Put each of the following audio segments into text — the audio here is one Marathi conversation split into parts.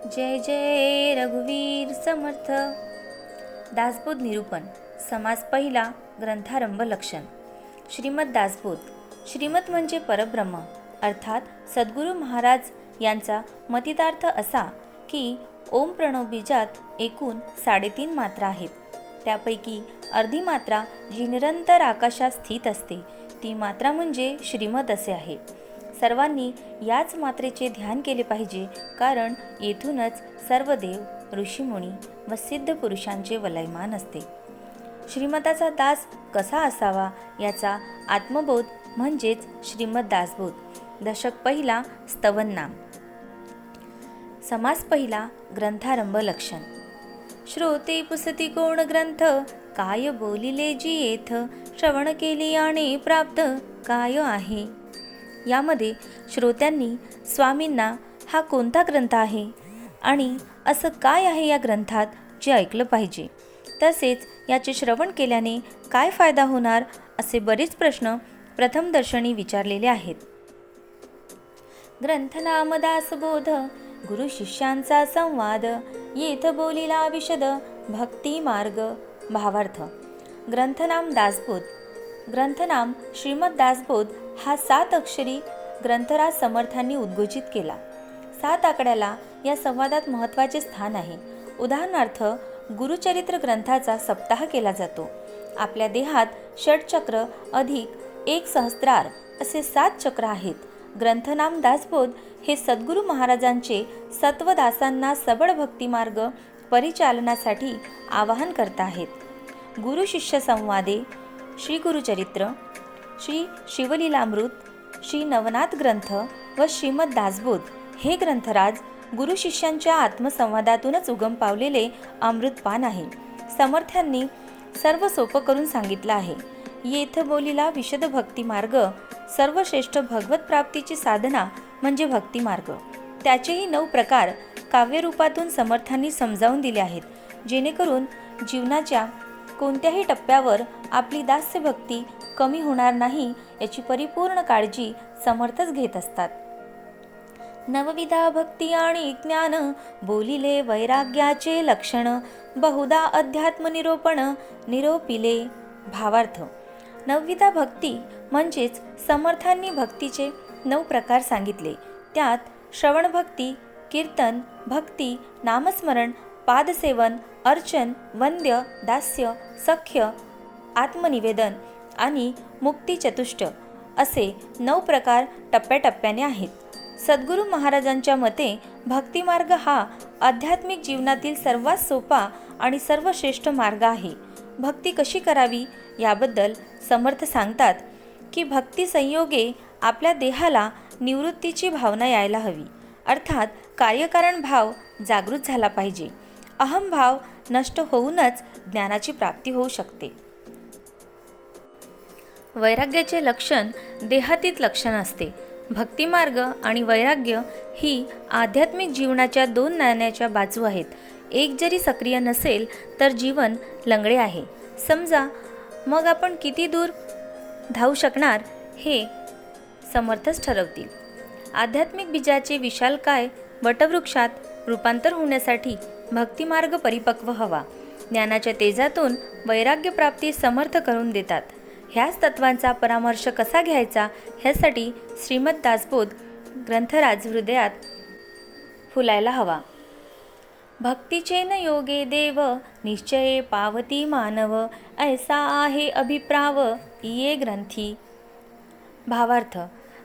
जय जय रघुवीर समर्थ. दासबोध निरूपण. समास पहिला. ग्रंथारंभ लक्षण. श्रीमद दासबोध. श्रीमत म्हणजे परब्रह्म, अर्थात सद्गुरू महाराज यांचा मतितार्थ असा की ओम प्रणव बीजात एकूण 3.5 मात्रा आहेत. त्यापैकी अर्धी मात्रा जी निरंतर आकाशात स्थित असते ती मात्रा म्हणजे श्रीमत असे आहे. सर्वांनी याच मात्रेचे ध्यान केले पाहिजे, कारण येथूनच सर्व देव, ऋषीमुनी व सिद्ध पुरुषांचे वलयमान असते. श्रीमताचा दास कसा असावा याचा आत्मबोध म्हणजेच श्रीमद दासबोध. दशक पहिला. स्तवन नाम. समास पहिला. ग्रंथारंभ लक्षण. श्रोते पुसती कोण ग्रंथ, काय बोलिले जी येथ, श्रवण केली आणि प्राप्त काय आहे. यामध्ये श्रोत्यांनी स्वामींना हा कोणता ग्रंथ आहे आणि असं काय आहे या ग्रंथात जे ऐकलं पाहिजे, तसेच याचे श्रवण केल्याने काय फायदा होणार, असे बरेच प्रश्न प्रथमदर्शनी विचारलेले आहेत. ग्रंथनाम दासबोध, गुरु शिष्यांचा संवाद, येथ बोलिला विशद भक्ती मार्ग. भावार्थ. ग्रंथनाम दासबोध. ग्रंथनाम श्रीमद दासबोध हा 7 अक्षरी ग्रंथराज समर्थांनी उद्घोषित केला. 7 आकड्याला या संवादात महत्त्वाचे स्थान आहे. उदाहरणार्थ, गुरुचरित्र ग्रंथाचा सप्ताह केला जातो. आपल्या देहात षटचक्र अधिक 1 सहस्त्रार असे 7 चक्र आहेत. ग्रंथनाम दासबोध हे सद्गुरू महाराजांचे सत्वदासांना सबळ भक्तिमार्ग परिचालनासाठी आवाहन करत आहेत. गुरु शिष्य संवादे, श्री गुरुचरित्र, श्री शिवलीलामृत, श्री नवनाथ ग्रंथ व श्रीमद दासबोध हे ग्रंथराज गुरु शिष्यांच्या आत्मसंवादातूनच उगम पावलेले अमृतपान आहे. समर्थांनी सर्व सोपं करून सांगितलं आहे. येथ बोलिला विशद भक्तिमार्ग. सर्वश्रेष्ठ भगवत प्राप्तीची साधना म्हणजे भक्तिमार्ग. त्याचेही 9 प्रकार काव्यरूपातून समर्थांनी समजावून दिले आहेत, जेणेकरून जीवनाच्या कोणत्याही टप्प्यावर आपली दास्य भक्ती कमी होणार नाही याची परिपूर्ण काळजी समर्थच घेत असतात. नवविधा भक्ती आणि ज्ञान, बोलिले वैराग्याचे लक्षण, बहुधा अध्यात्म निरोपण निरोपिले. भावार्थ. नवविधा भक्ती म्हणजेच समर्थांनी भक्तीचे 9 प्रकार सांगितले. त्यात श्रवण भक्ती, कीर्तन भक्ती, नामस्मरण, पादसेवन, अर्चन, वंद्य, दास्य, सख्य, आत्मनिवेदन आणि मुक्ती चतुष्ट असे 9 प्रकार टप्प्याटप्प्याने आहेत. सद्गुरू महाराजांच्या मते भक्तिमार्ग हा आध्यात्मिक जीवनातील सर्वात सोपा आणि सर्वश्रेष्ठ मार्ग आहे. भक्ती कशी करावी याबद्दल समर्थ सांगतात की भक्ती संयोगे आपल्या देहाला निवृत्तीची भावना यायला हवी, अर्थात कार्यकारण भाव जागृत झाला पाहिजे. अहंभाव नष्ट होऊनच ज्ञानाची प्राप्ती होऊ शकते. वैराग्याचे लक्षण देहातीत लक्षण असते. भक्तिमार्ग आणि वैराग्य ही आध्यात्मिक जीवनाच्या 2 नाण्याच्या बाजू आहेत. एक जरी सक्रिय नसेल तर जीवन लंगडे आहे. समजा, मग आपण किती दूर धावू शकणार हे समर्थच ठरवतील. आध्यात्मिक बीजाचे विशालकाय वटवृक्षात रूपांतर होण्यासाठी भक्तिमार्ग परिपक्व हवा. ज्ञानाच्या तेजातून वैराग्य प्राप्ती समर्थ करून देतात. ह्याच तत्वांचा परामर्श कसा घ्यायचा ह्यासाठी श्रीमद दासबोध ग्रंथराज हृदयात फुलायला हवा. भक्तीचे न योगे देव, निश्चये पावती मानव, ऐसा आहे अभिप्राव ये ग्रंथी. भावार्थ.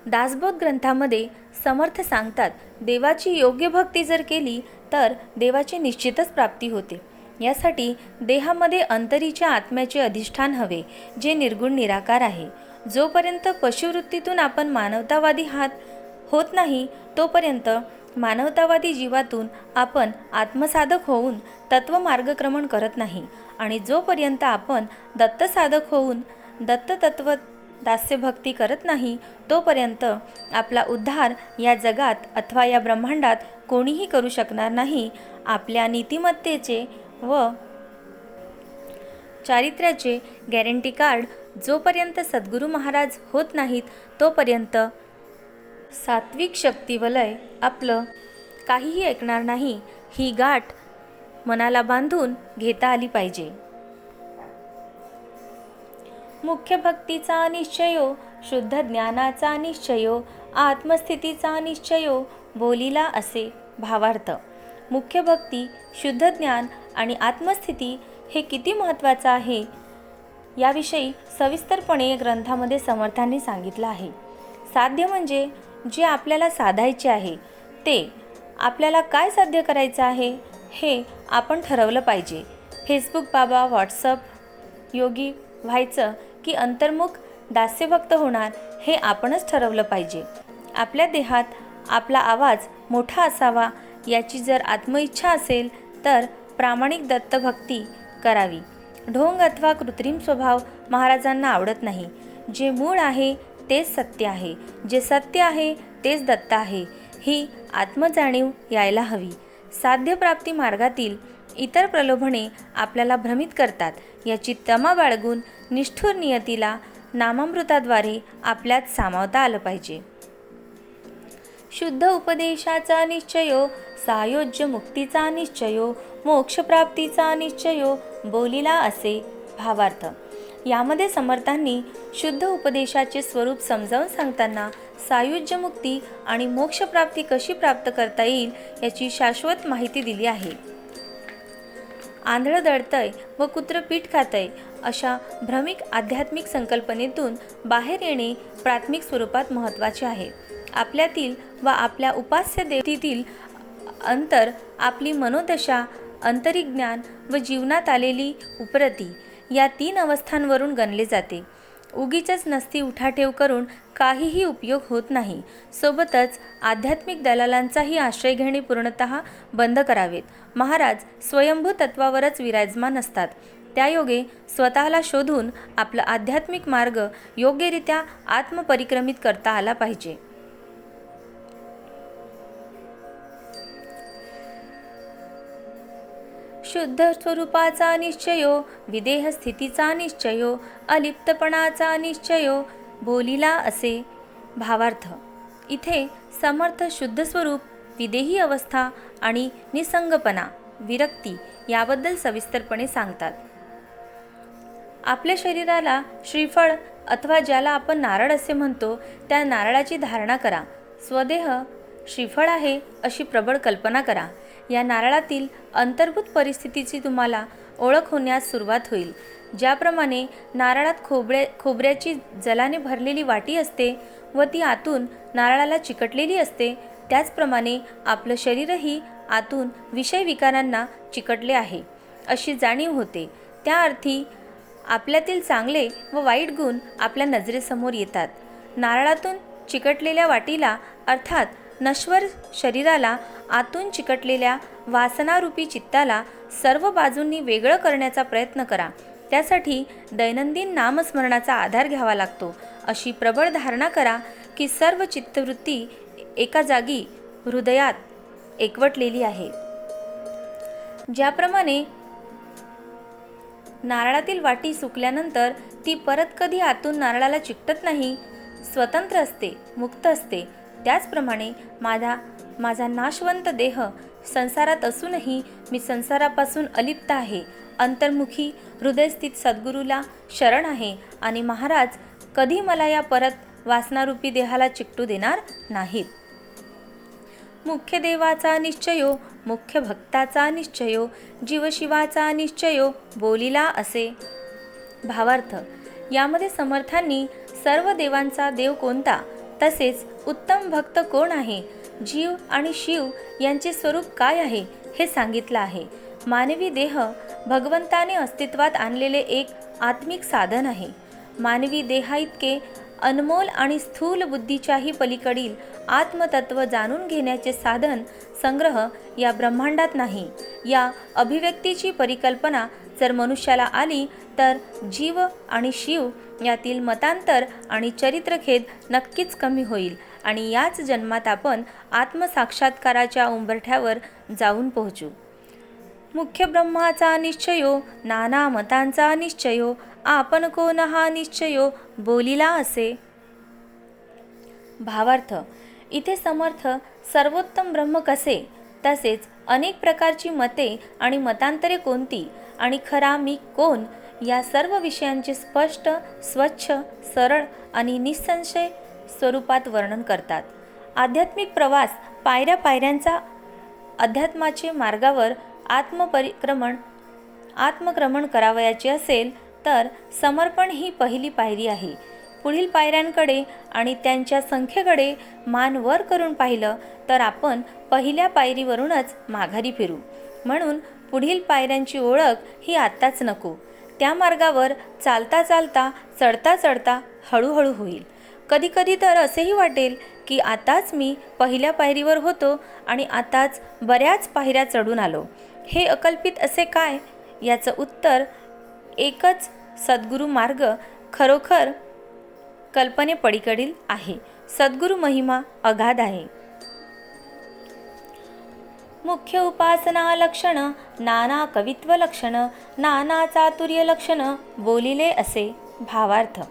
दासबोध ग्रंथामध्ये समर्थ सांगतात, देवाची योग्य भक्ती जर केली तर देवाची निश्चितच प्राप्ती होते. यासाठी देहामध्ये अंतरीच्या आत्म्याचे अधिष्ठान हवे, जे निर्गुण निराकार आहे. जोपर्यंत पशुवृत्तीतून आपण मानवतावादी होत नाही तोपर्यंत मानवतावादी जीवातून आपण आत्मसाधक होऊन तत्व मार्गक्रमण करत नाही, आणि जोपर्यंत आपण दत्तसाधक होऊन दत्त तत्व दास्यभक्ती करत नाही तोपर्यंत आपला उद्धार या जगात अथवा या ब्रह्मांडात कोणीही करू शकणार नाही. आपल्या नीतिमत्तेचे व चारित्र्याचे गॅरंटी कार्ड जोपर्यंत सद्गुरू महाराज होत नाहीत तोपर्यंत सात्विक शक्तिवलय आपलं काहीही ऐकणार नाही, ही गाठ मनाला बांधून घेता आली पाहिजे. मुख्य भक्तीचा निश्चयो, शुद्ध ज्ञानाचा निश्चयो, आत्मस्थितीचा निश्चयो, बोलीला असे. भावार्थ. मुख्य भक्ती, शुद्ध ज्ञान आणि आत्मस्थिती हे किती महत्त्वाचं आहे याविषयी सविस्तरपणे ग्रंथामध्ये समर्थांनी सांगितलं आहे. साध्य म्हणजे जे आपल्याला साधायचे आहे ते. आपल्याला काय साध्य करायचं आहे हे आपण ठरवलं पाहिजे. फेसबुक बाबा, व्हॉट्सअप योगी व्हायचं की अंतर्मुख दास्यभक्त होणार हे आपणच ठरवलं पाहिजे. आपल्या देहात आपला आवाज मोठा असावा याची जर आत्मइच्छा असेल तर प्रामाणिक दत्तभक्ती करावी. ढोंग अथवा कृत्रिम स्वभाव महाराजांना आवडत नाही. जे मूळ आहे तेच सत्य आहे, जे सत्य आहे तेच दत्त आहे, ही आत्मजाणीव यायला हवी. साध्यप्राप्ती मार्गातील इतर प्रलोभने आपल्याला भ्रमित करतात. याची तमा बाळगून निष्ठुर नियतीला नामामृताद्वारे आपल्यात सामावता आलं पाहिजे. शुद्ध उपदेशाचा निश्चयो, सायोज्य मुक्तीचा निश्चयो, मोक्षप्राप्तीचा निश्चयो, बोलीला असे. भावार्थ. यामध्ये समर्थांनी शुद्ध उपदेशाचे स्वरूप समजावून सांगताना सायुज्य मुक्ती आणि मोक्षप्राप्ती कशी प्राप्त करता येईल याची शाश्वत माहिती दिली आहे. आंधळं दळतंय व कुत्रं पीठ खातंय अशा भ्रमिक आध्यात्मिक संकल्पनेतून बाहेर येणे प्राथमिक स्वरूपात महत्त्वाचे आहे. आपल्यातील व आपल्या उपास्य देवतेतील अंतर, आपली मनोदशा, आंतरिक ज्ञान व जीवनात आलेली उपरती या 3 अवस्थांवरून गणले जाते. उगीचच नसती उठाठेव करून काहीही उपयोग होत नाही. सोबतच आध्यात्मिक दलालांचाही आश्रय घेणे पूर्णतः बंद करावेत. महाराज स्वयंभू तत्वावरच विराजमान असतात. त्यायोगे स्वतःला शोधून आपला आध्यात्मिक मार्ग योग्यरित्या आत्मपरिक्रमित करता आला पाहिजे. शुद्ध स्वरूपाचा निश्चयो, विदेह स्थितीचा निश्चयो, अलिप्तपणाचा निश्चयो, बोलीला असे. भावार्थ. इथे समर्थ शुद्ध स्वरूप, विदेही अवस्था आणि निसंगपणा, विरक्ती याबद्दल सविस्तरपणे सांगतात. आपल्या शरीराला श्रीफळ अथवा ज्याला आपण नारळ असे म्हणतो त्या नारळाची धारणा करा. स्वदेह श्रीफळ आहे अशी प्रबळ कल्पना करा. या नारळातील अंतर्भूत परिस्थितीची तुम्हाला ओळख होण्यास सुरुवात होईल. ज्याप्रमाणे नारळात खोबऱ्याची जलाने भरलेली वाटी असते व ती आतून नारळाला चिकटलेली असते, त्याचप्रमाणे आपलं शरीरही आतून विषय विकारांना चिकटले आहे अशी जाणीव होते. त्या अर्थी आपल्यातील चांगले व वाईट गुण आपल्या नजरेसमोर येतात. नारळातून चिकटलेल्या वाटीला अर्थात नश्वर शरीराला आतून चिकटलेल्या वासनारूपी चित्ताला सर्व बाजूंनी वेगळं करण्याचा प्रयत्न करा. त्यासाठी दैनंदिन नामस्मरणाचा आधार घ्यावा लागतो. अशी प्रबळ धारणा करा की सर्व चित्तवृत्ती एका जागी हृदयात एकवटलेली आहे. ज्याप्रमाणे नारळातील वाटी सुकल्यानंतर ती परत कधी आतून नारळाला चिकटत नाही, स्वतंत्र असते, मुक्त असते, त्याचप्रमाणे माझा नाशवंत देह संसारात असूनही मी संसारापासून अलिप्त आहे, अंतर्मुखी हृदयस्थित सद्गुरूला शरण आहे आणि महाराज कधी मला या परत वासनारूपी देहाला चिकटू देणार नाहीत. मुख्य देवाचा निश्चयो, मुख्य भक्ताचा निश्चयो, जीवशिवाचा निश्चयो, बोलीला असे. भावार्थ. यामध्ये समर्थांनी सर्व देवांचा देव कोणता, तसेच उत्तम भक्त कोण आहे, जीव आणि शिव यांचे स्वरूप काय आहे हे सांगितलं आहे. मानवी देह भगवंताने अस्तित्वात आणलेले एक आत्मिक साधन आहे. मानवी देहाइतके अनमोल आणि स्थूल बुद्धीच्याही पलीकडील आत्मतत्व जाणून घेण्याचे साधन संग्रह या ब्रह्मांडात नाही. या अभिव्यक्तीची परिकल्पना जर मनुष्याला आली तर जीव आणि शिव यातील मतांतर आणि चरित्रखेद नक्कीच कमी होईल आणि याच जन्मात आपण आत्मसाक्षात्काराच्या उंबरठ्यावर जाऊन पोहोचू. मुख्य ब्रह्माचा निश्चयो, नाना मतांचा निश्चयो, आपण कोण हा निश्चयो, बोलीला असे. भावार्थ. इथे समर्थ सर्वोत्तम ब्रह्म कसे तसेच अनेक प्रकारची मते आणि मतांतरे कोणती आणि खरा मी कोण या सर्व विषयांचे स्पष्ट, स्वच्छ, सरळ आणि निसंशय स्वरूपात वर्णन करतात. आध्यात्मिक प्रवास पायऱ्या पायऱ्यांचा अध्यात्माचे मार्गावर आत्मक्रमण करावयाचे असेल तर समर्पण ही पहिली पायरी आहे. पुढील पायऱ्यांकडे आणि त्यांच्या संख्येकडे मान वर करून पाहिलं तर आपण पहिल्या पायरीवरूनच माघारी फिरू. म्हणून पुढील पायऱ्यांची ओळख ही आत्ताच नको. त्या मार्गावर चालता चालता, चढता चढता हळूहळू होईल. कधीकधी तर असेही वाटेल की आताच मी पहिल्या पायरीवर होतो आणि आताच बऱ्याच पायऱ्या चढून आलो. हे अकल्पित असे काय? याचं उत्तर एकच, सद्गुरू मार्ग खरोखर कल्पनेपलीकडील आहे. सद्गुरू महिमा अगाध आहे. मुख्य उपासना लक्षण, नाना कवित्व लक्षण, नाना चातुर्य लक्षण बोलिले असे. भावार्थ.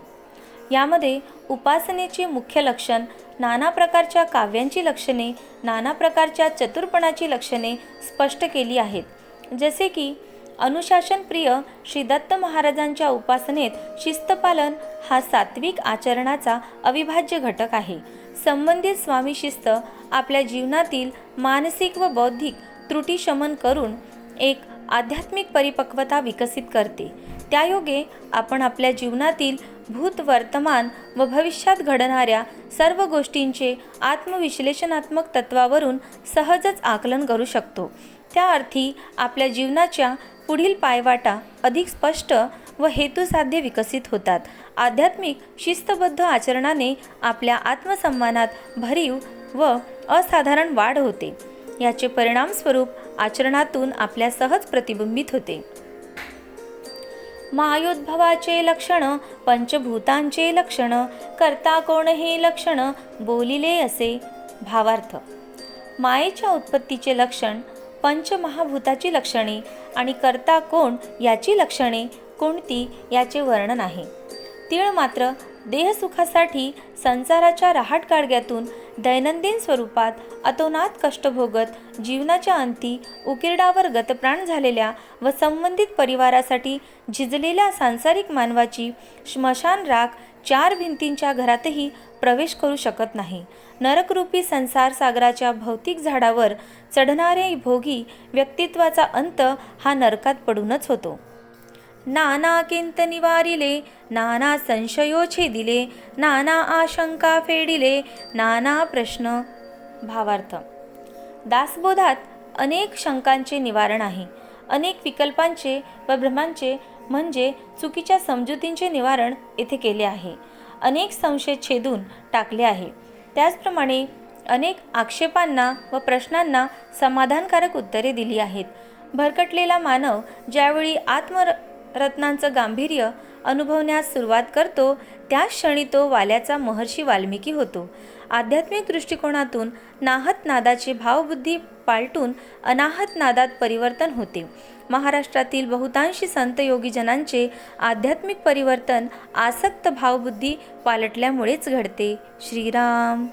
यामध्ये उपासनेचे मुख्य लक्षण, नाना प्रकारच्या काव्यांची लक्षणे, नाना प्रकारच्या चतुरपणाची लक्षणे स्पष्ट केली आहेत. जसे की अनुशासनप्रिय श्री दत्त महाराजांच्या उपासनेत शिस्तपालन हा सात्विक आचरणाचा अविभाज्य घटक आहे. संबंधित स्वामी शिस्त आपल्या जीवनातील मानसिक व बौद्धिक त्रुटी शमन करून एक आध्यात्मिक परिपक्वता विकसित करते. त्यायोगे आपण आपल्या जीवनातील भूत, वर्तमान व भविष्यात घडणाऱ्या सर्व गोष्टींचे आत्मविश्लेषणात्मक तत्वावरून सहजच आकलन करू शकतो. त्या अर्थी आपल्या जीवनाच्या पुढील पायवाटा अधिक स्पष्ट व हेतुसाध्य विकसित होतात. आध्यात्मिक शिस्तबद्ध आचरणाने आपल्या आत्मसन्मानात भरीव व असाधारण वाढ होते. याचे परिणामस्वरूप आचरणातून आपल्या सहज प्रतिबिंबित होते. मायोद्भवाचे लक्षण, पंचभूतांचे लक्षण, कर्ता कोण हे लक्षण बोलिले असे. भावार्थ. मायेच्या उत्पत्तीचे लक्षण, पंचमहाभूताची लक्षणे आणि कर्ता कोण याची लक्षणे कोणती याचे वर्णन आहे. तीळ मात्र देहसुखासाठी संसाराच्या रहाट गाडग्यातून दैनंदिन स्वरूपात अतोनात कष्ट भोगत जीवनाच्या अंती उकिरडावर गतप्राण झालेल्या व संबंधित परिवारासाठी झिजलेल्या सांसारिक मानवाची श्मशान राख चार भिंतींच्या घरातही प्रवेश करू शकत नाही. नरकरूपी संसार सागराच्या भौतिक झाडावर चढणारे भोगी व्यक्तित्वाचा अंत हा नरकात पडूनच होतो. नाना किंत निवारिले, नाना संशयो छेदिले, नाना आशंका फेडिले, नाना प्रश्न. भावार्थ. दासबोधात अनेक शंकांचे निवारण आहे. अनेक विकल्पांचे व भ्रमांचे म्हणजे चुकीच्या समजुतींचे निवारण येथे केले आहे. अनेक संशय छेदून टाकले आहे. त्याचप्रमाणे अनेक आक्षेपांना व प्रश्नांना समाधानकारक उत्तरे दिली आहेत. भरकटलेला मानव ज्यावेळी आत्मरत्नांचं गांभीर्य अनुभवण्यास सुरुवात करतो त्याच क्षणी तो वाल्याचा महर्षी वाल्मिकी होतो. आध्यात्मिक दृष्टिकोनातून नाहत नादाचे भावबुद्धी पालटून अनाहत नादात परिवर्तन होते. महाराष्ट्रातील बहुतांशी संत योगीजनांचे आध्यात्मिक परिवर्तन आसक्त भावबुद्धी पालटल्यामुळेच घडते. श्रीराम.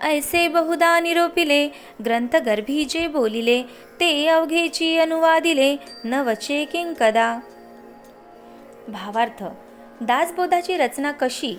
ऐसे बहुधा निरोपिले, ग्रंथ गर्भी जे बोलिले, ते अवघेची अनुवादिले, न वचे किंकदा. भावार्थ. दासबोधाची रचना कशी?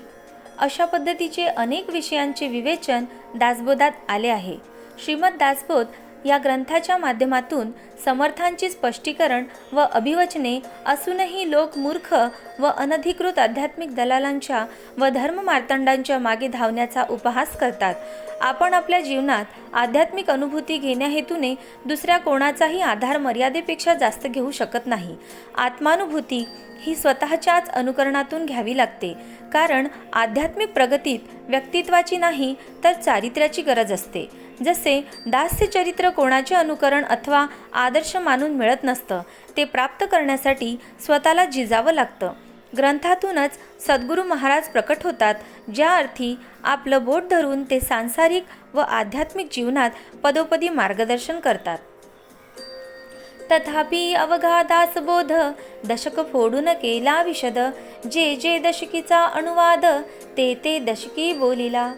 अशा पद्धतीचे अनेक विषयांचे विवेचन दासबोधात आले आहे. श्रीमद दासबोध या ग्रंथाच्या माध्यमातून समर्थांची स्पष्टीकरण व अभिवचने असूनही लोक मूर्ख व अनधिकृत आध्यात्मिक दलालांच्या व धर्ममार्तंडांच्या मागे धावण्याचा उपहास करतात. आपण आपल्या जीवनात आध्यात्मिक अनुभूती घेण्या हेतूने दुसऱ्या कोणाचाही आधार मर्यादेपेक्षा जास्त घेऊ शकत नाही. आत्मानुभूती ही स्वतःच्याच अनुकरणातून घ्यावी लागते. कारण आध्यात्मिक प्रगतीत व्यक्तित्वाची नाही तर चारित्र्याची गरज असते. जसे दास्य चरित्र कोणाचे अनुकरण अथवा आदर्श मानून मिळत नसतं, ते प्राप्त करण्यासाठी स्वतःला झिजावं लागतं. ग्रंथातूनच सद्गुरू महाराज प्रकट होतात, ज्या अर्थी आपलं बोट धरून ते सांसारिक व आध्यात्मिक जीवनात पदोपदी मार्गदर्शन करतात. तथापि अवघा दासबोध दशक फोडून केला विशद, जे जे दशकीचा अनुवाद ते ते दशकी बोलिला.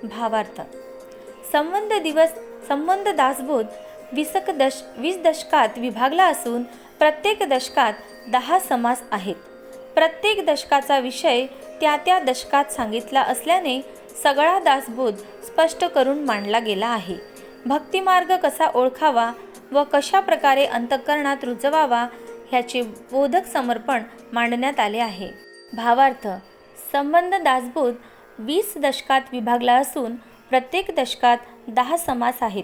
भावार्थ. संबंध दिवस संबंध दासबोध 20 दशकात विभागला असून प्रत्येक दशकात 10 समास आहेत. प्रत्येक दशकाचा विषय त्या त्या दशकात सांगितला असल्याने सगळा दासबोध स्पष्ट करून मांडला गेला आहे. भक्तिमार्ग कसा ओळखावा व कशा प्रकारे अंतःकरणात रुजवावा ह्याचे बोधक समर्पण मांडण्यात आले आहे. भावार्थ: संबंध दासबोध 20 दशकात विभागला असून प्रत्येक दशकात 10 समास आहेत.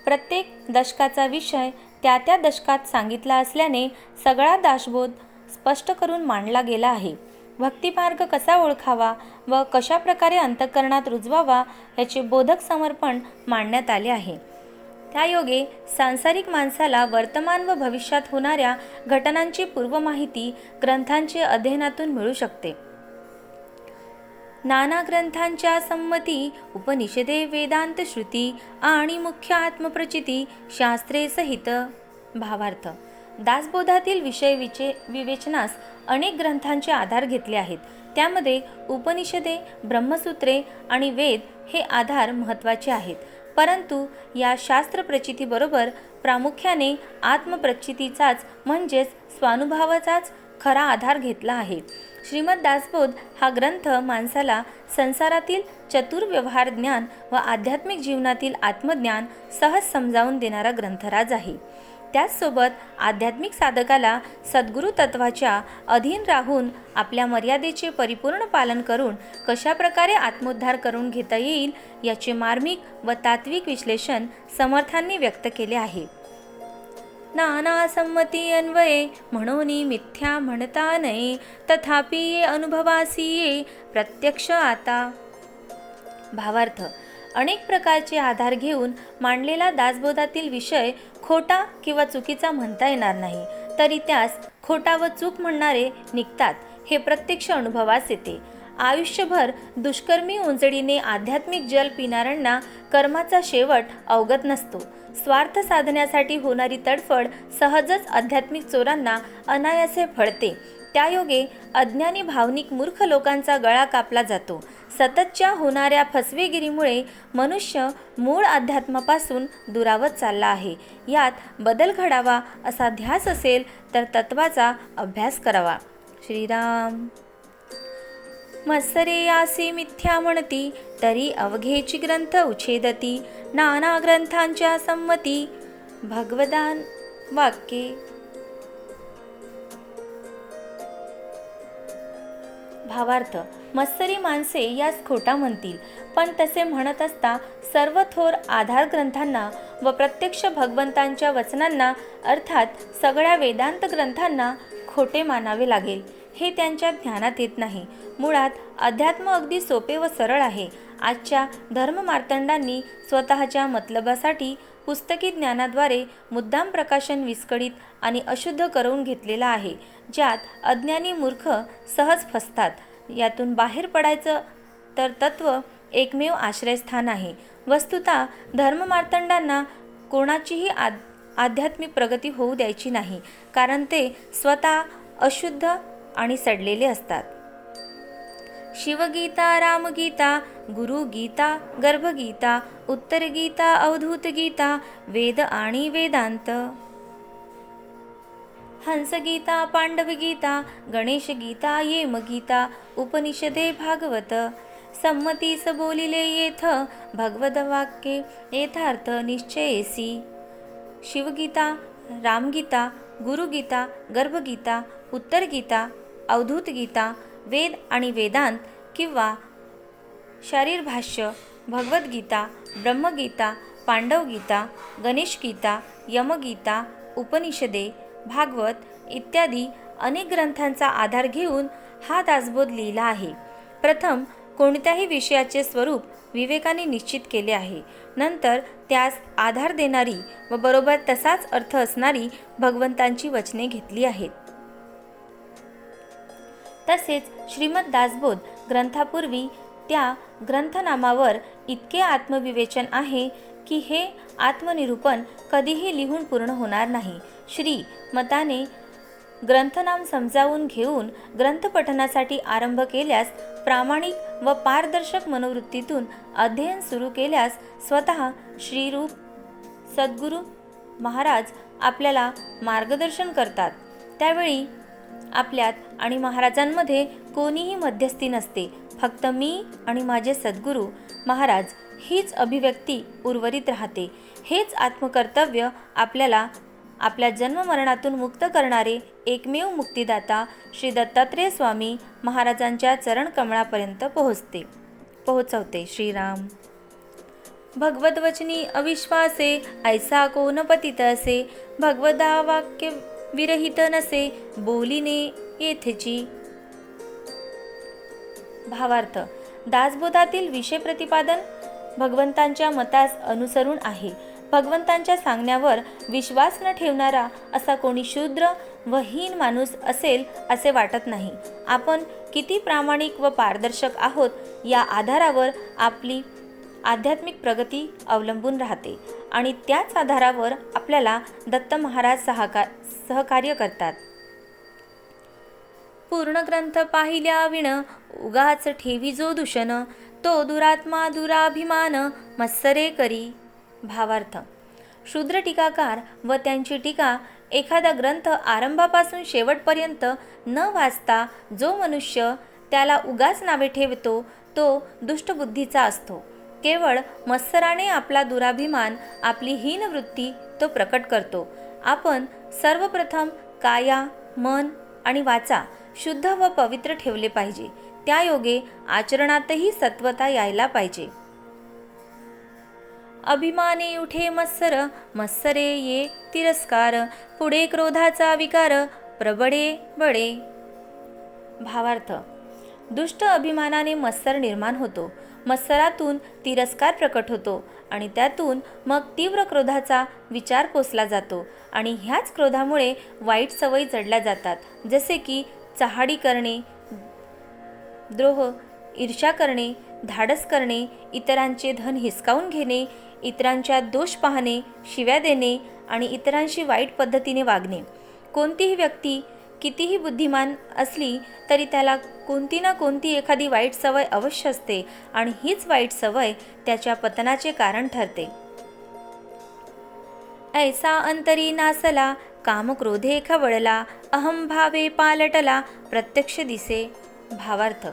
प्रत्येक दशकाचा विषय त्या त्या दशकात सांगितला असल्याने सगळा दासबोध स्पष्ट करून मांडला गेला आहे. भक्तिमार्ग कसा ओळखावा व कशा प्रकारे अंतःकरणात रुजवावा याचे बोधक समर्पण मांडण्यात आले आहे. त्यायोगे सांसारिक माणसाला वर्तमान व भविष्यात होणाऱ्या घटनांची पूर्वमाहिती ग्रंथांच्या अध्ययनातून मिळू शकते. नाना ग्रंथांच्या संमती, उपनिषदे, वेदांत श्रुती आणि मुख्य आत्मप्रचिती शास्त्रे सहित. भावार्थ: दासबोधातील विषय विवेचनास अनेक ग्रंथांचे आधार घेतले आहेत. त्यामध्ये उपनिषदे, ब्रह्मसूत्रे आणि वेद हे आधार महत्त्वाचे आहेत. परंतु या शास्त्रप्रचितीबरोबर प्रामुख्याने आत्मप्रचितीचाच म्हणजेच स्वानुभवाचाच खरा आधार घेतला आहे. श्रीमद दासबोध हा ग्रंथ माणसाला संसारातील चतुर व्यवहार ज्ञान व आध्यात्मिक जीवनातील आत्मज्ञान सहज समजावून देणारा ग्रंथराज आहे. त्याचसोबत आध्यात्मिक साधकाला सद्गुरु तत्वाच्या अधीन राहून आपल्या मर्यादेचे परिपूर्ण पालन करून कशा प्रकारे आत्मोद्धार करून घेता येईल याचे मार्मिक व तात्विक विश्लेषण समर्थांनी व्यक्त केले आहे. नाना संमती अन्वये म्हणून मिथ्या म्हणता नये, तथापि ये अनुभवासी ये प्रत्यक्ष आता. भावार्थ: अनेक प्रकारचे आधार घेऊन मांडलेला दासबोधातील विषय खोटा किंवा चुकीचा म्हणता येणार नाही. तरी त्यास खोटा व चूक म्हणणारे निघतात हे प्रत्यक्ष अनुभवास येते. आयुष्यभर दुष्कर्मी उंजळीने आध्यात्मिक जल पिणाऱ्यांना कर्माचा शेवट अवगत नसतो. स्वार्थ साधण्यासाठी होणारी तडफड सहजच आध्यात्मिक चोरांना अनायासे फळते. त्यायोगे अज्ञानी भावनिक मूर्ख लोकांचा गळा कापला जातो. सततच्या होणाऱ्या फसवेगिरीमुळे मनुष्य मूळ अध्यात्मापासून दुरावत चालला आहे. यात बदल घडावा असा ध्यास असेल तर तत्वाचा अभ्यास करावा. श्रीराम. मत्सरे यासी मिथ्या म्हणती, तरी अवघेची ग्रंथ उच्छेदती. नाना ग्रंथांच्या संमती, भगवदान वाक्ये. भावार्थ: मत्सरी माणसे यास खोटा म्हणतील, पण तसे म्हणत असता सर्व थोर आधार ग्रंथांना व प्रत्यक्ष भगवंतांच्या वचनांना अर्थात सगळ्या वेदांत ग्रंथांना खोटे मानावे लागेल हे त्यांच्या ध्यानात येत नाही. मुळात अध्यात्म अगदी सोपे व सरळ आहे. आजच्या धर्ममार्तंडांनी स्वतःच्या मतलबासाठी पुस्तकी ज्ञानाद्वारे मुद्दाम प्रकाशन विस्कळीत आणि अशुद्ध करून घेतलेला आहे, ज्यात अज्ञानी मूर्ख सहज फसतात. यातून बाहेर पडायचं तर तत्व एकमेव आश्रयस्थान आहे. वस्तुतः धर्ममार्तंडांना कोणाचीही आध्यात्मिक प्रगती होऊ द्यायची नाही, कारण ते स्वतः अशुद्ध आणि सडलेले असतात. शिवगीता, रामगीता, गुरुगीता, गर्भगीता, उत्तरगीता, अवधूतगीता, वेद आणि वेदांत, हंसगीता, पांडवगीता, गणेशगीता, येमगीता, उपनिषदे, भागवत. संमतीस बोलिले येथ भगवद्वाक्ये यथार्थ निश्चयेसी. शिवगीता, रामगीता, गुरुगीता, गर्भगीता, उत्तरगीता, अवधूतगीता, वेद आणि वेदांत किंवा शारीरभाष्य, भगवद्गीता, ब्रह्मगीता, पांडवगीता, गणेशगीता, यमगीता, उपनिषदे, भागवत इत्यादी अनेक ग्रंथांचा आधार घेऊन हा दासबोध लिहिला आहे. प्रथम कोणत्याही विषयाचे स्वरूप विवेकाने निश्चित केले आहे. नंतर त्यास आधार देणारी व बरोबर तसाच अर्थ असणारी भगवंतांची वचने घेतली आहेत. तसेच श्रीमद दासबोध ग्रंथापूर्वी त्या ग्रंथनामावर इतके आत्मविवेचन आहे की हे आत्मनिरूपण कधीही लिहून पूर्ण होणार नाही. श्री मताने ग्रंथनाम समजावून घेऊन ग्रंथपठनासाठी आरंभ केल्यास, प्रामाणिक व पारदर्शक मनोवृत्तीतून अध्ययन सुरू केल्यास स्वतः श्रीरूप सद्गुरू महाराज आपल्याला मार्गदर्शन करतात त्यावेळी आपल्यात आणि महाराजांमध्ये कोणीही मध्यस्थी नसते. फक्त मी आणि माझे सद्गुरू महाराज हीच अभिव्यक्ती उर्वरित राहते. हेच आत्मकर्तव्य आपल्याला आपल्या जन्ममरणातून मुक्त करणारे एकमेव मुक्तिदाता श्री दत्तात्रेय स्वामी महाराजांच्या चरणकमळापर्यंत पोहोचवते. श्रीराम. भगवद्वचनी अविश्वासे ऐसा कोण पतित असे, भगवदा वाक्य विरहित नसे, बोलिने येथेची. भावार्थ. दासबोधातील विषय प्रतिपादन भगवंतांच्या मतास अनुसरून आहे. भगवंतांच्या सांगण्यावर विश्वास न ठेवणारा असा कोणी शूद्र व हीन माणूस असेल असे वाटत नाही. आपण किती प्रामाणिक व पारदर्शक आहोत या आधारावर आपली आध्यात्मिक प्रगती अवलंबून राहते आणि त्याच आधारावर आपल्याला दत्त महाराज सहकार्य करतात. पूर्ण ग्रंथ पाहिल्या विण उगाच ठेवी जो दूषण, तो दुरात्मा दुराभिमान मत्सरे करी. भावार्थ. शूद्र टीकाकार व त्यांची टीका एखादा ग्रंथ आरंभापासून शेवटपर्यंत न वाचता जो मनुष्य त्याला उगाच नावे ठेवतो तो दुष्टबुद्धीचा असतो. केवळ मत्सराने आपला दुराभिमान, आपली हीन वृत्ती तो प्रकट करतो. आपण सर्वप्रथम काया, मन आणि वाचा शुद्ध व पवित्र ठेवले पाहिजे. त्या योगे आचरणातही सत्वता यायला पाहिजे. अभिमाने उठे मत्सर, मत्सरे ये तिरस्कार, पुढे क्रोधाचा विकार, प्रबळे बळे. भावार्थ. दुष्ट अभिमानाने मत्सर निर्माण होतो. मत्सरातून तिरस्कार प्रकट होतो आणि त्यातून मग तीव्र क्रोधाचा विचार पोसला जातो आणि ह्याच क्रोधामुळे वाईट सवयी जडल्या जातात. जसे की चहाडी करणे, द्रोह, ईर्ष्या करणे, धाडस करणे, इतरांचे धन हिसकावून घेणे, इतरांच्या दोष पाहणे, शिव्या देणे आणि इतरांशी वाईट पद्धतीने वागणे. कोणतीही व्यक्ती कितीही बुद्धिमान असली तरी त्याला कोणती ना कोणती एखादी वाईट सवय अवश्य असते आणि हीच वाईट सवय त्याच्या पतनाचे कारण ठरते. ऐसा अंतरी नासला, काम क्रोधे खवळला, अहंभावे पालटला, प्रत्यक्ष दिसे. भावार्थ.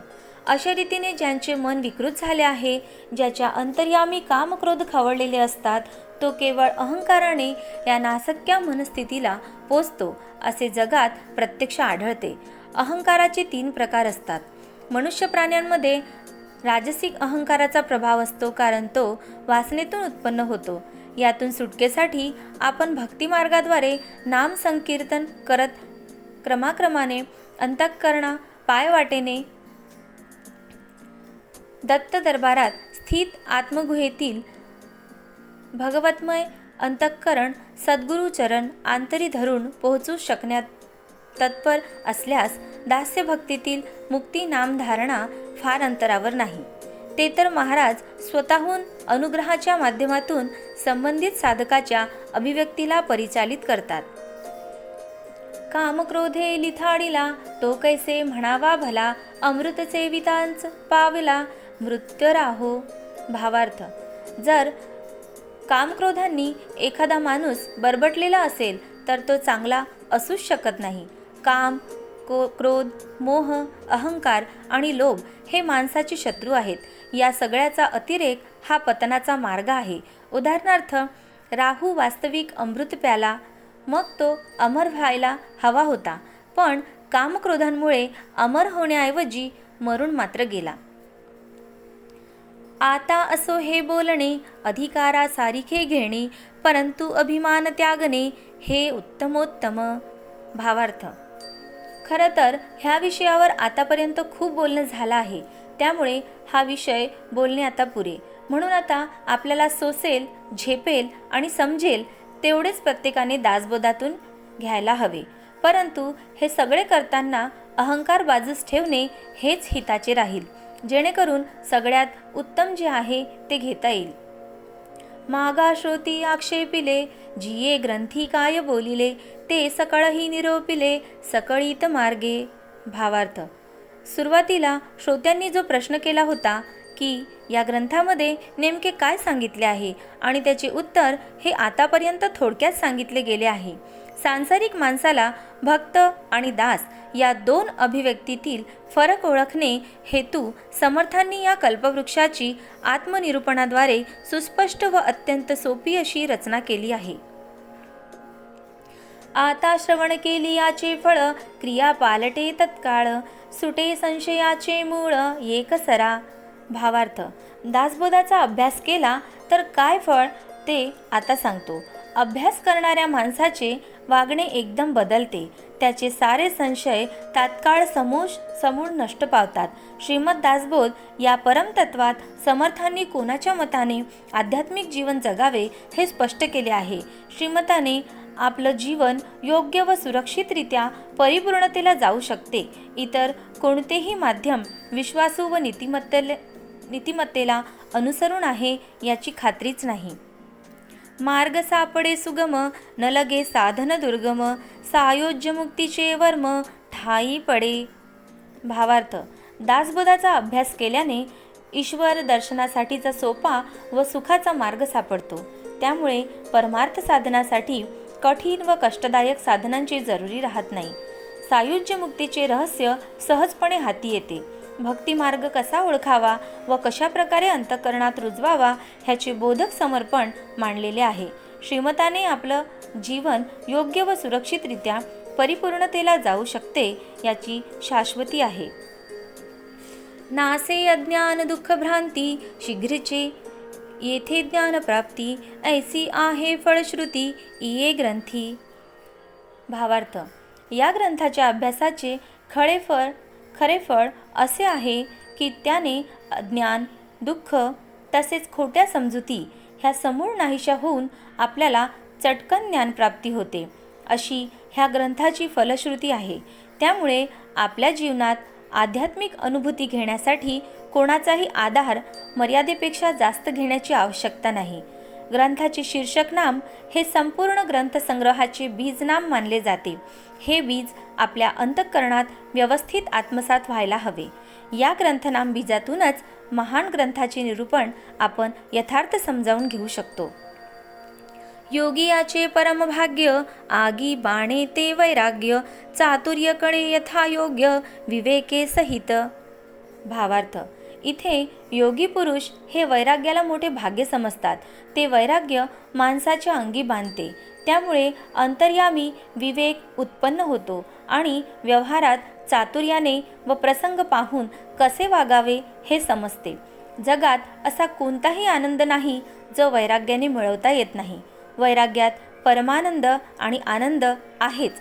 अशा रीतीने ज्यांचे मन विकृत झाले आहे, ज्याच्या अंतर्यामी काम क्रोध खवळलेले असतात, तो केवळ अहंकाराने या नासक्या मनस्थितीला पोचतो असे जगात प्रत्यक्ष आढळते. अहंकाराचे 3 प्रकार असतात. मनुष्य प्राण्यांमध्ये राजसिक अहंकाराचा प्रभाव असतो, कारण तो वासनेतून उत्पन्न होतो. यातून सुटकेसाठी आपण भक्तिमार्गाद्वारे नाम संकीर्तन करत क्रमाक्रमाने अंतःकरणा पायवाटेने दत्त दरबारात स्थित आत्मगुहेतील भगवतमय अंतःकरण सद्गुरू चरण आंतरी धरून पोहोचू शकण्यात तत्पर असल्यास दास्य भक्तीतील मुक्ती नामधारणा फार अंतरावर नाही. ते तर महाराज स्वतःहून अनुग्रहाच्या माध्यमातून संबंधित साधकाच्या अभिव्यक्तीला परिचालित करतात. कामक्रोधे लिथाडिला, तो कैसे म्हणावा भला, अमृत सेवितांच पावला, मृत्यू राहो. भावार्थ. जर कामक्रोधांनी एखादा माणूस बरबटलेला असेल तर तो चांगला असूच शकत नाही. काम, क्रोध, मोह, अहंकार आणि लोभ हे माणसाचे शत्रू आहेत. या सगळ्याचा अतिरेक हा पतनाचा मार्ग आहे. उदाहरणार्थ, राहू वास्तविक अमृत प्याला, मग तो अमर व्हायला हवा होता, पण कामक्रोधांमुळे अमर होण्याऐवजी मरून मात्र गेला. आता असो हे बोलणे, अधिकारा सारिखे घेणे, परंतु अभिमान त्यागणे, हे उत्तमोत्तम. भावार्थ. खरं तर ह्या विषयावर आतापर्यंत खूप बोलणं झालं आहे, त्यामुळे हा विषय बोलणे आता पुरे. म्हणून आता आपल्याला सोसेल, झेपेल आणि समजेल तेवढेच प्रत्येकाने दासबोधातून घ्यायला हवे. परंतु हे सगळे करताना अहंकार बाजूस ठेवणे हेच हिताचे राहील, जेणेकरून सगळ्यात उत्तम जे आहे ते घेता येईल. मागा श्रोती आक्षेपिले, जिये ग्रंथी काय बोलिले, ते सकळही निरोपिले, सकळीत मार्गे. भावार्थ. सुरुवातीला श्रोत्यांनी जो प्रश्न केला होता की या ग्रंथामध्ये नेमके काय सांगितले आहे आणि त्याचे उत्तर हे आतापर्यंत थोडक्यात सांगितले गेले आहे. सांसारिक माणसाला भक्त आणि दास या दोन अभिव्यक्तीतील फरक ओळखणे हेतू समर्थांनी या कल्पवृक्षाची आत्मनिरूपणाद्वारे सुस्पष्ट व अत्यंत सोपी अशी रचना केली आहे. आता श्रवण केली याचे फळ, क्रिया पालटे तत्काळ, सुटे संशयाचे मूळ एकसरा. भावार्थ, दासबोधाचा अभ्यास केला तर काय फळ ते आता सांगतो. अभ्यास करणाऱ्या माणसाचे वागणे एकदम बदलते. त्याचे सारे संशय तात्काळ समूळ नष्ट पावतात. श्रीमद दासबोध या परमतत्वात समर्थांनी कोणाच्या मताने आध्यात्मिक जीवन जगावे हे स्पष्ट केले आहे. श्रीमताने आपलं जीवन योग्य व सुरक्षितरित्या परिपूर्णतेला जाऊ शकते. इतर कोणतेही माध्यम विश्वासू व नीतिमत्तेला अनुसरून आहे याची खात्रीच नाही. मार्ग सापडे सुगम, न लगे साधन दुर्गम, सायोज्य मुक्तीचे वर्म ठाई पडे. भावार्थ, दासबोधाचा अभ्यास केल्याने ईश्वर दर्शनासाठीचा सोपा व सुखाचा मार्ग सापडतो. त्यामुळे परमार्थ साधनासाठी कठीण व कष्टदायक साधनांची जरुरी राहत नाही. सायुज्य मुक्तीचे रहस्य सहजपणे हाती येते. भक्ती मार्ग कसा ओळखावा व कशा प्रकारे अंतःकरणात रुजवावा ह्याचे बोधक समर्पण मांडलेले आहे. श्रीमताने आपलं जीवन योग्य व सुरक्षितरित्या परिपूर्णतेला जाऊ शकते याची शाश्वती आहे. नासे अज्ञान दुःख भ्रांती, शीघ्रचे येथे ज्ञान प्राप्ती, ऐसी आहे फळश्रुती इये ग्रंथी. भावार्थ, या ग्रंथाच्या अभ्यासाचे खरे फळ असे आहे की त्याने अज्ञान, दुःख तसेच खोट्या समजुती ह्या समूळ नाहीशा होऊन आपल्याला चटकन ज्ञानप्राप्ती होते, अशी ह्या ग्रंथाची फलश्रुती आहे. त्यामुळे आपल्या जीवनात आध्यात्मिक अनुभूती घेण्यासाठी कोणाचाही आधार मर्यादेपेक्षा जास्त घेण्याची आवश्यकता नाही. ग्रंथाचे शीर्षक नाम हे संपूर्ण ग्रंथसंग्रहाचे बीजनाम मानले जाते. हे बीज आपल्या अंतःकरणात व्यवस्थित आत्मसात व्हायला हवे. या ग्रंथनाम बीजातूनच महान ग्रंथाचे निरूपण आपण यथार्थ समजावून घेऊ शकतो. योगियाचे परमभाग्य, आगी बाणे ते वैराग्य, चातुर्यकडे यथायोग्य, विवेके सहित. भावार्थ, इथे योगी पुरुष हे वैराग्याला मोठे भाग्य समजतात. ते वैराग्य माणसाच्या अंगी बांधते. त्यामुळे अंतर्यामी विवेक उत्पन्न होतो आणि व्यवहारात चातुर्याने व प्रसंग पाहून कसे वागावे हे समजते. जगात असा कोणताही आनंद नाही जो वैराग्याने मिळवता येत नाही. वैराग्यात परमानंद आणि आनंद आहेच.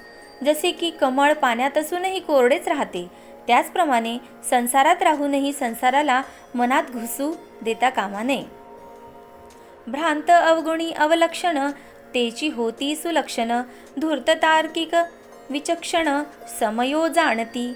जसे की कमळ पाण्यात असूनही कोरडेच राहते, त्याचप्रमाणे संसारात राहूनही संसाराला मनात घुसू देता कामा नये. भ्रांत अवगुणी अवलक्षण, तेची होती सुलक्षण, धूर्त तार्किक विचक्षण, समयो जाणती.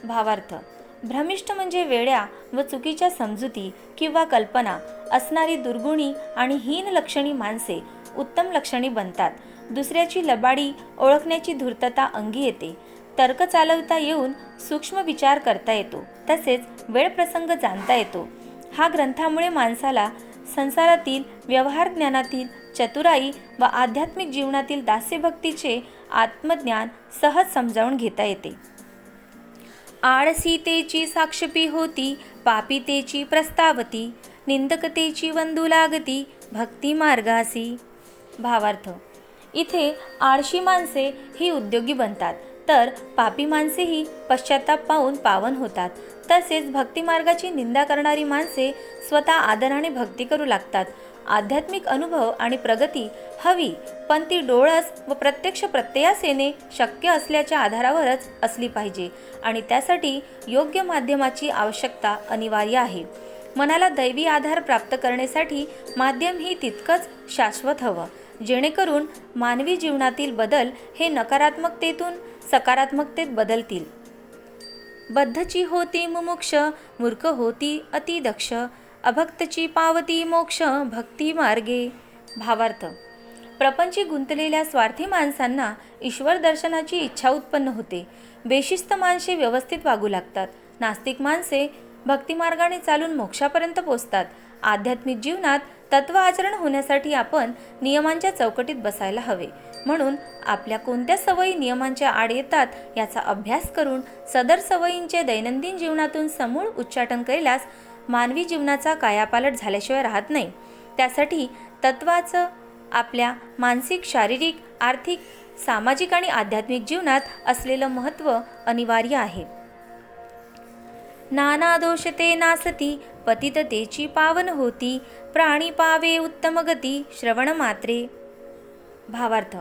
भावार्थ, भ्रमिष्ठ म्हणजे वेड्या व चुकीच्या समजुती किंवा कल्पना असणारी दुर्गुणी आणि हीन लक्षणी माणसे उत्तम लक्षणी बनतात. दुसऱ्याची लबाडी ओळखण्याची धूर्तता अंगी येते. तर्क चालवता येऊन सूक्ष्म विचार करता येतो. तसेच वेळ प्रसंग जाणता येतो. हा ग्रंथामुळे माणसाला संसारातील व्यवहार ज्ञानातील चतुराई व आध्यात्मिक जीवनातील दास्यभक्तीचे आत्मज्ञान सहज समजावून घेता येते. आळसीतेची साक्षपी होती, पापितेची प्रस्तावती, निंदकतेची वंदू लागती, भक्ती मार्गासी. भावार्थ, इथे आळशी माणसे ही उद्योगी बनतात, तर पापी माणसेही पश्चाताप पाहून पावन होतात. तसेच भक्तिमार्गाची निंदा करणारी माणसे स्वतः आदराने भक्ती करू लागतात. आध्यात्मिक अनुभव आणि प्रगती हवी, पण ती डोळस व प्रत्यक्ष प्रत्ययास येणे शक्य असल्याच्या आधारावरच असली पाहिजे आणि त्यासाठी योग्य माध्यमाची आवश्यकता अनिवार्य आहे. मनाला दैवी आधार प्राप्त करण्यासाठी माध्यम ही तितकंच शाश्वत हवं, जेणेकरून मानवी जीवनातील बदल हे नकारात्मकतेतून सकारात्मकतेत बदलतील. बद्धची होती मुमुक्ष, मूर्ख होती अतिदक्ष, अभक्तची पावती मोक्ष, भक्ती मार्गे. भावार्थ, प्रपंची गुंतलेल्या स्वार्थी माणसांना ईश्वर दर्शनाची इच्छा उत्पन्न होते. बेशिस्त माणसे व्यवस्थित वागू लागतात. नास्तिक माणसे भक्तिमार्गाने चालून मोक्षापर्यंत पोचतात. आध्यात्मिक जीवनात तत्व आचरण होण्यासाठी आपण नियमांच्या चौकटीत बसायला हवे. म्हणून आपल्या कोणत्या सवयी नियमांच्या आड येतात याचा अभ्यास करून सदर सवयींचे दैनंदिन जीवनातून समूळ उच्चाटन केल्यास मानवी जीवनाचा कायापालट झाल्याशिवाय राहत नाही. त्यासाठी तत्वाचं आपल्या मानसिक, शारीरिक, आर्थिक, सामाजिक आणि आध्यात्मिक जीवनात असलेलं महत्त्व अनिवार्य आहे. नाना दोषते नासती पतिततेची पावन होती, प्राणी पावे उत्तम गती श्रवण मात्रे. भावार्थ: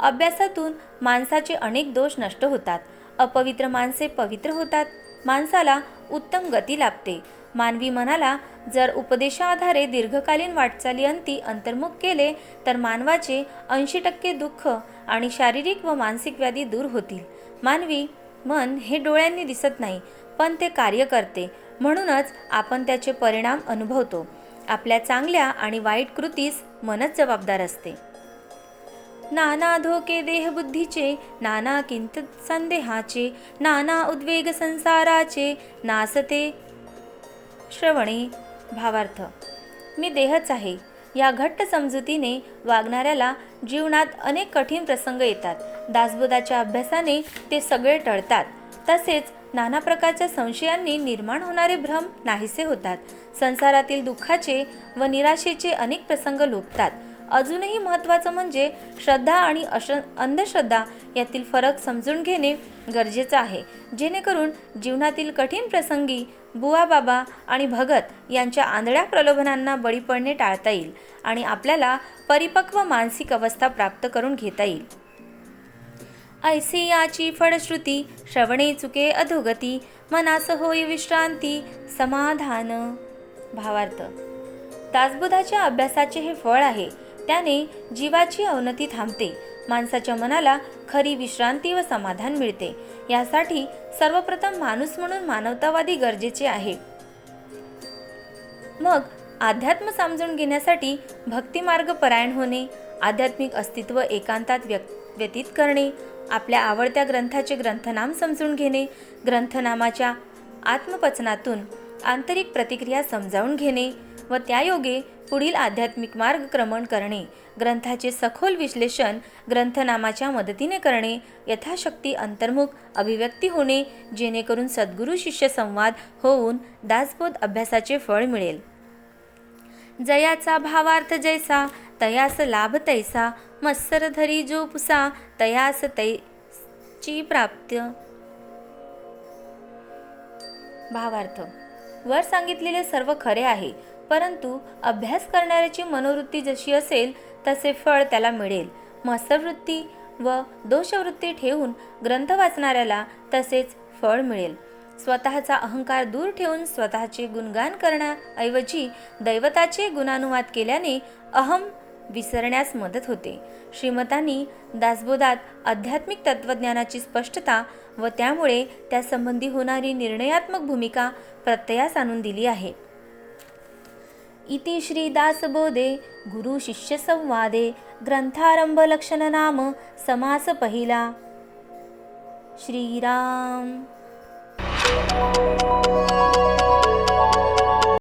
अभ्यासातून माणसाचे अनेक दोष नष्ट होतात. अपवित्र माणसे पवित्र होतात. माणसाला उत्तम गती लाभते. मानवी मनाला जर उपदेशाआधारे दीर्घकालीन वाटचालीअंती अंतर्मुख केले तर मानवाचे 80% दुःख आणि शारीरिक व मानसिक व्याधी दूर होतील. मानवी मन हे डोळ्यांनी दिसत नाही, पण ते कार्य करते. म्हणूनच आपण त्याचे परिणाम अनुभवतो. आपल्या चांगल्या आणि वाईट कृतीस मनच जबाबदार असते. नाना धोके देहबुद्धीचे, नाना किंत संदेहाचे, नाना उद्वेग संसाराचे, नासते श्रवणे. भावार्थ: मी देहच आहे या घट्ट समजुतीने वागणाऱ्याला जीवनात अनेक कठीण प्रसंग येतात. दासबोधाच्या अभ्यासाने ते सगळे टळतात. तसेच नाना प्रकारच्या संशयांनी निर्माण होणारे भ्रम नाहीसे होतात. संसारातील दुःखाचे व निराशेचे अनेक प्रसंग लोपतात. अजूनही महत्त्वाचं म्हणजे श्रद्धा आणि अंधश्रद्धा यातील फरक समजून घेणे गरजेचं आहे, जेणेकरून जीवनातील कठीण प्रसंगी बुवा बाबा आणि भगत यांच्या आंधळ्या प्रलोभनांना बळी पडणे टाळता येईल आणि आपल्याला परिपक्व मानसिक अवस्था प्राप्त करून घेता येईल. ऐसी याची फळश्रुती, श्रवणे चुके अधोगती, मनास होय विश्रांती समाधान. भावार्थ: दासबोधाच्या अभ्यासाचे हे फळ आहे. त्याने जीवाची अवनती थांबते. माणसाच्या मनाला खरी विश्रांती व समाधान मिळते. यासाठी सर्वप्रथम माणूस म्हणून मानवतावादी गरजेचे आहे. मग अध्यात्म समजून घेण्यासाठी भक्तिमार्ग परायण होणे, आध्यात्मिक अस्तित्व एकांतात व्यतीत करणे, आपल्या आवडत्या ग्रंथाचे ग्रंथनाम समजून घेणे, ग्रंथनामाच्या आत्मपचनातून आंतरिक प्रतिक्रिया समजावून घेणे व त्यायोगे पुढील आध्यात्मिक मार्गक्रमण करणे, ग्रंथाचे सखोल विश्लेषण ग्रंथनामाच्या मदतीने करणे, यथाशक्ती अंतर्मुख अभिव्यक्ती होणे, जेणेकरून सद्गुरू शिष्य संवाद होऊन दासबोध अभ्यासाचे फळ मिळेल. जयाचा भावार्थ जैसा, तयास लाभ तैसा, मत्सर धरी जो पुसा, तयास तैची प्राप्त. भावार्थ: वर सांगितलेले सर्व खरे आहे, परंतु अभ्यास करणाऱ्याची मनोवृत्ती जशी असेल तसे फळ त्याला मिळेल. मत्सरवृत्ती व दोषवृत्ती ठेवून ग्रंथ वाचणाऱ्याला तसेच फळ मिळेल. स्वतःचा अहंकार दूर ठेवून स्वतःचे गुणगान करण्याऐवजी दैवताचे गुणानुवाद केल्याने अहम विसरण्यास मदत होते. श्रीमतांनी दासबोधात आध्यात्मिक तत्त्वज्ञानाची स्पष्टता व त्यामुळे त्यासंबंधी होणारी निर्णयात्मक भूमिका प्रत्ययास आणून दिली आहे. इति श्री दासबोधे गुरु शिष्य संवादे ग्रंथारंभ लक्षण नाम समास पहिला. श्रीराम.